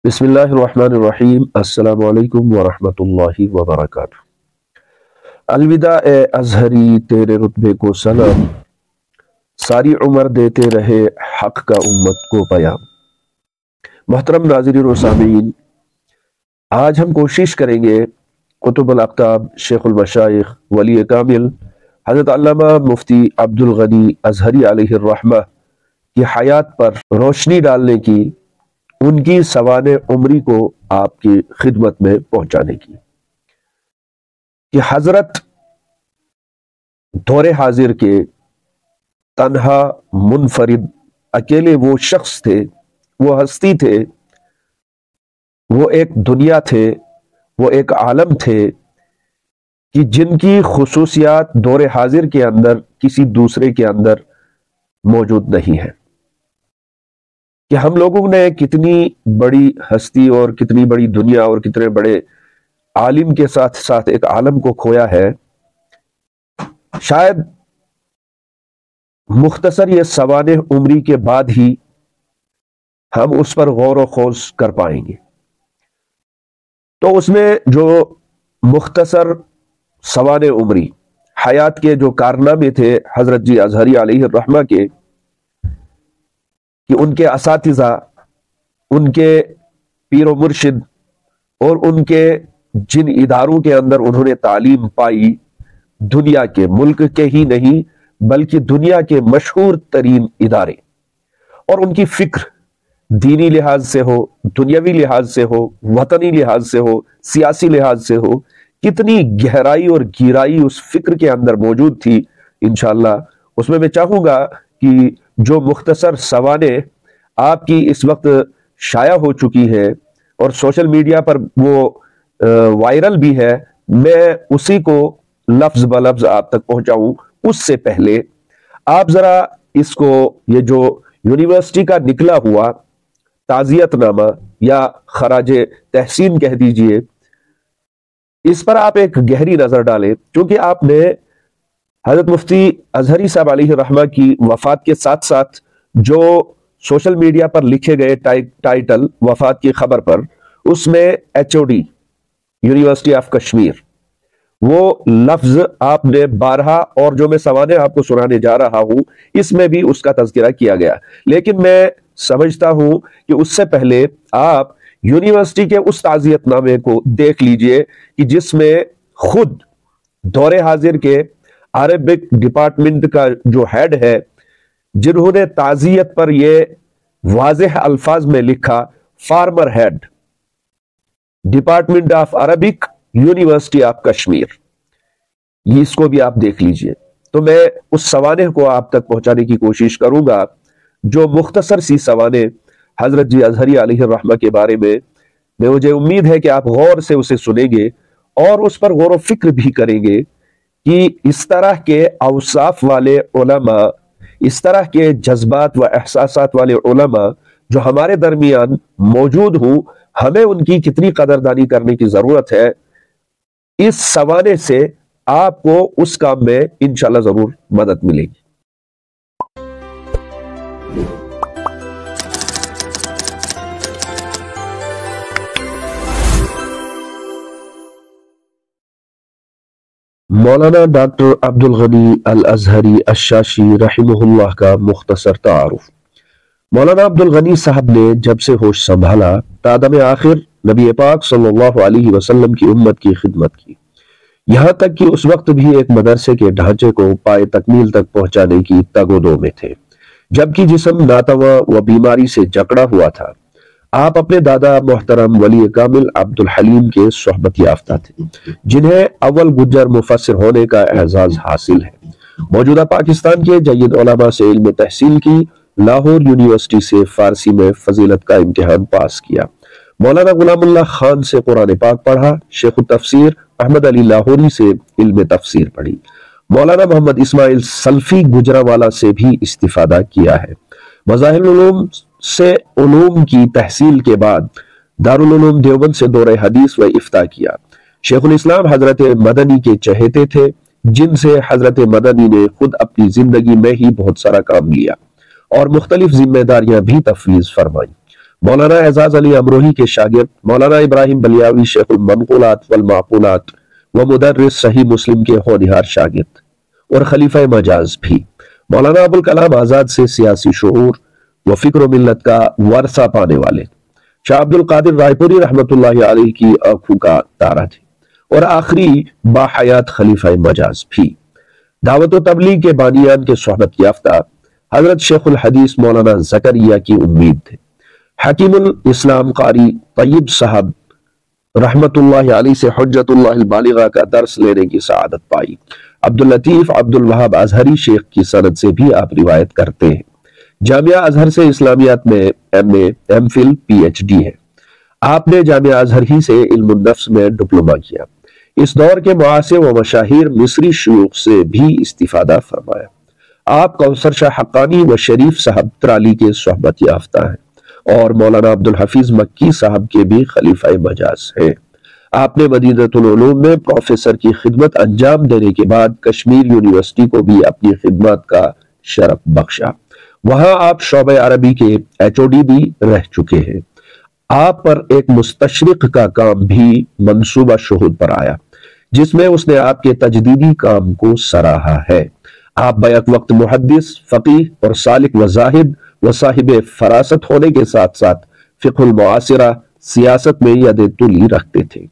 بسم اللہ الرحمن الرحیم۔ السلام علیکم ورحمۃ اللہ وبرکاتہ۔ الوداع اے ازہری، تیرے رتبے کو سلام، ساری عمر دیتے رہے حق کا امت کو پیام۔ محترم ناظرین و سامعین، آج ہم کوشش کریں گے قطب الاقطاب شیخ المشائخ ولی کامل حضرت علامہ مفتی عبد الغنی ازہری علیہ الرحمہ کی حیات پر روشنی ڈالنے کی، ان کی سوانح عمری کو آپ کی خدمت میں پہنچانے کی، کہ حضرت دور حاضر کے تنہا منفرد اکیلے وہ شخص تھے، وہ ہستی تھے، وہ ایک دنیا تھے، وہ ایک عالم تھے کہ جن کی خصوصیات دور حاضر کے اندر کسی دوسرے کے اندر موجود نہیں ہے۔ کہ ہم لوگوں نے کتنی بڑی ہستی اور کتنی بڑی دنیا اور کتنے بڑے عالم کے ساتھ ساتھ ایک عالم کو کھویا ہے، شاید مختصر یہ سوانح عمری کے بعد ہی ہم اس پر غور و خوض کر پائیں گے۔ تو اس میں جو مختصر سوانح عمری حیات کے جو کارنامے تھے حضرت جی ازہری علیہ الرحمہ کے، کہ ان کے اساتذہ، ان کے پیر و مرشد اور ان کے جن اداروں کے اندر انہوں نے تعلیم پائی، دنیا کے، ملک کے ہی نہیں بلکہ دنیا کے مشہور ترین ادارے، اور ان کی فکر دینی لحاظ سے ہو، دنیاوی لحاظ سے ہو، وطنی لحاظ سے ہو، سیاسی لحاظ سے ہو، کتنی گہرائی اور گہرائی اس فکر کے اندر موجود تھی۔ انشاءاللہ اس میں چاہوں گا کہ جو مختصر سوانح آپ کی اس وقت شائع ہو چکی ہے اور سوشل میڈیا پر وہ وائرل بھی ہے، میں اسی کو لفظ بلفظ آپ تک پہنچاؤں اس سے پہلے آپ ذرا اس کو، یہ جو یونیورسٹی کا نکلا ہوا تعزیت نامہ یا خراج تحسین کہہ دیجئے، اس پر آپ ایک گہری نظر ڈالیں، کیونکہ آپ نے حضرت مفتی ازہری صاحب علیہ الرحمہ کی وفات کے ساتھ ساتھ جو سوشل میڈیا پر لکھے گئے ٹائٹل وفات کی خبر پر، اس میں HOD یونیورسٹی آف کشمیر وہ لفظ آپ نے بارہا، اور جو میں سوانح آپ کو سنانے جا رہا ہوں اس میں بھی اس کا تذکرہ کیا گیا، لیکن میں سمجھتا ہوں کہ اس سے پہلے آپ یونیورسٹی کے اس تعزیت نامے کو دیکھ لیجئے کہ جس میں خود دور حاضر کے عربک ڈپارٹمنٹ کا جو ہیڈ ہے، جنہوں نے تعزیت پر یہ واضح الفاظ میں لکھا، former head department of Arabic university of Kashmir, یہ اس کو بھی آپ دیکھ لیجئے۔ تو میں اس سوانح کو آپ تک پہنچانے کی کوشش کروں گا، جو مختصر سی سوانح حضرت جی ازہری علیہ الرحمہ کے بارے میں مجھے امید ہے کہ آپ غور سے اسے سنیں گے اور اس پر غور و فکر بھی کریں گے کہ اس طرح کے اوصاف والے علماء، اس طرح کے جذبات و احساسات والے علماء جو ہمارے درمیان موجود ہوں، ہمیں ان کی کتنی قدردانی کرنے کی ضرورت ہے۔ اس سوانح سے آپ کو اس کام میں انشاءاللہ ضرور مدد ملے گی۔ مولانا ڈاکٹر عبد الغنی الازہری الشاشی رحمہ اللہ کا مختصر تعارف۔ مولانا عبد الغنی صاحب نے جب سے ہوش سنبھالا تا دم آخر نبی پاک صلی اللہ علیہ وسلم کی امت کی خدمت کی، یہاں تک کہ اس وقت بھی ایک مدرسے کے ڈھانچے کو پائے تکمیل تک پہنچانے کی تگ و دو میں تھے، جبکہ جسم ناتواں و بیماری سے جکڑا ہوا تھا۔ آپ اپنے دادا محترم ولی کامل عبد الحلیم کے صحبت یافتہ تھے، جنہیں اول گجر مفسر ہونے کا اعزاز حاصل ہے۔ موجودہ پاکستان کے جید علماء سے علم تحصیل کی، لاہور یونیورسٹی سے فارسی میں فضیلت کا امتحان پاس کیا، مولانا غلام اللہ خان سے قرآن پاک پڑھا، شیخ التفسیر احمد علی لاہوری سے علم تفسیر پڑھی، مولانا محمد اسماعیل سلفی گجرانوالہ سے بھی استفادہ کیا ہے۔ مظاہر العلوم سے علوم کی تحصیل کے بعد دارالعلوم دیوبند سے دورہ حدیث و افتاء کیا۔ شیخ الاسلام حضرت مدنی کے چہیتے تھے، جن سے حضرت مدنی نے خود اپنی زندگی میں ہی بہت سارا کام لیا اور مختلف ذمہ داریاں بھی تفویض فرمائیں۔ مولانا اعزاز علی امروہی کے شاگرد مولانا ابراہیم بلیاوی شیخ المنقولات والمعقولات و مدرس صحیح مسلم کے ہونہار شاگرد اور خلیفہ مجاز بھی، مولانا ابوالکلام آزاد سے سیاسی شعور و فکر و ملت کا ورثہ پانے والے، شاہ عبد القادر رائے پوری رحمۃ اللہ علیہ کی آنکھوں کا تارا تھے، اور آخری باحیات خلیفہ مجاز بھی، دعوت و تبلیغ کے بانیان کے صحبت یافتہ حضرت شیخ الحدیث مولانا زکریا کی امید تھے۔ حکیم الاسلام قاری طیب صاحب رحمت اللہ علیہ سے حجت اللہ البالغہ کا درس لینے کی سعادت پائی۔ عبداللطیف عبد الوہاب ازہری شیخ کی سند سے بھی آپ روایت کرتے ہیں۔ جامعہ ازہر سے اسلامیات میں M A, M Phil, P H D ہے۔ آپ نے جامعہ ازہر ہی سے علم النفس میں ڈپلومہ کیا۔ اس دور کے معاصر و مشاہیر مصری شیوخ سے بھی استفادہ فرمایا۔ آپ کوثر شاہ حقانی و شریف صاحب ترالی کے صحبت یافتہ ہیں اور مولانا عبدالحفیظ مکی صاحب کے بھی خلیفہ مجاز ہیں۔ آپ نے مدینۃ العلوم میں پروفیسر کی خدمت انجام دینے کے بعد کشمیر یونیورسٹی کو بھی اپنی خدمات کا شرف بخشا۔ وہاں آپ شعبہ عربی کے ایچ او ڈی بھی رہ چکے ہیں۔ آپ پر ایک مستشرق کا کام بھی منصوبہ شہود پر آیا، جس میں اس نے آپ کے تجدیدی کام کو سراہا ہے۔ آپ بیک وقت محدث، فقیہ اور سالک و زاہد و صاحب فراست ہونے کے ساتھ ساتھ فقہ المعاصرہ، سیاست میں ید طولی رکھتے تھے۔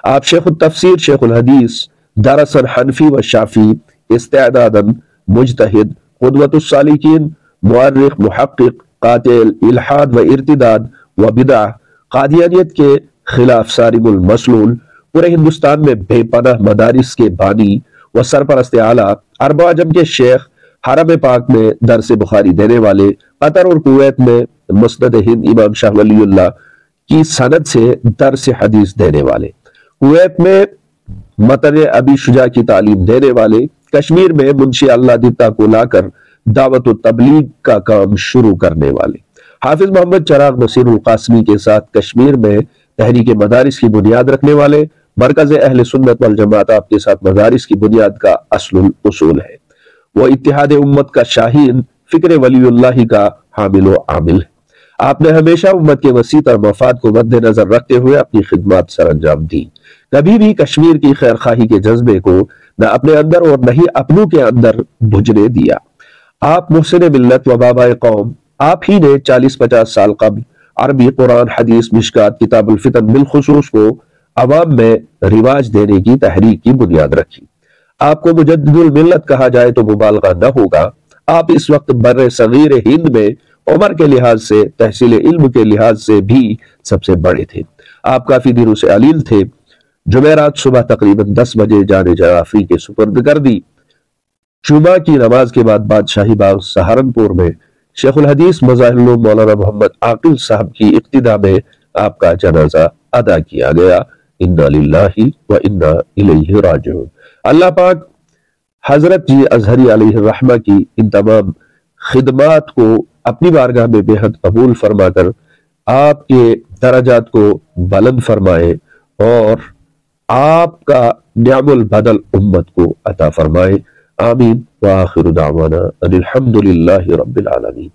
آپ شیخ التفسیر، شیخ الحدیث، درساً حنفی و شافی، استعداداً مجتہد، قدوۃ السالکین، مؤرخ، محقق، قاطع الحاد و ارتداد و بدع، قادیانیت کے خلاف صارم المسلول، پورے ہندوستان میں بے پناہ مدارس کے بانی و سرپرست اعلیٰ، عرب و عجم کے شیخ، حرم پاک میں درس بخاری دینے والے، قطر اور کویت میں مسند ہند امام شاہ ولی اللہ کی سند سے درس حدیث دینے والے، کویت میں متن ابی شجاع کی تعلیم دینے والے، کشمیر میں منشی اللہ دتا کو لا کر دعوت و تبلیغ کا کام شروع کرنے والے، حافظ محمد چراغ نصیر القاسمی کے ساتھ کشمیر میں تحریک مدارس کی بنیاد رکھنے والے، مرکز اہل سنت والجماعت آپ کے ساتھ مدارس کی بنیاد کا اصل الاصول ہے۔ وہ اتحاد امت کا شاہین، فکر ولی اللہ کا حامل و عامل ہے۔ آپ نے ہمیشہ امت کے وسیع تر مفاد کو مد نظر رکھتے ہوئے اپنی خدمات سر انجام دی، کبھی بھی کشمیر کی خیر خواہی کے جذبے کو نہ اپنے اندر اور نہ ہی اپنوں کے اندر بجھنے دیا۔ آپ محسن ملت و بابا قوم، آپ ہی نے 40-50 سال قبل عربی، قرآن، حدیث، مشکات، کتاب الفتن بالخصوص کو عوام میں رواج دینے کی تحریک کی بنیاد رکھی۔ آپ کو مجدد الملت کہا جائے تو مبالغہ نہ ہوگا۔ آپ اس وقت بر صغیر ہند میں عمر کے لحاظ سے، تحصیل علم کے لحاظ سے بھی سب سے بڑے تھے۔ آپ کافی دنوں سے علیل تھے۔ جمعرات صبح تقریباً 10 بجے جان جعفری کے سپرد کر دی۔ جمعہ کی نماز کے بعد بادشاہی باغ سہارنپور میں شیخ الحدیث مظاہر العلوم مولانا محمد عاقل صاحب کی اقتداء میں آپ کا جنازہ ادا کیا گیا۔ انا للہ و انا الیہ راجعون۔ اللہ پاک حضرت جی ازہری علیہ الرحمہ کی ان تمام خدمات کو اپنی بارگاہ میں بے حد قبول فرما کر آپ کے درجات کو بلند فرمائے اور آپ کا نعم البدل امت کو عطا فرمائے۔ آمین وآخر دعوانا ان الحمد للہ رب العالمین۔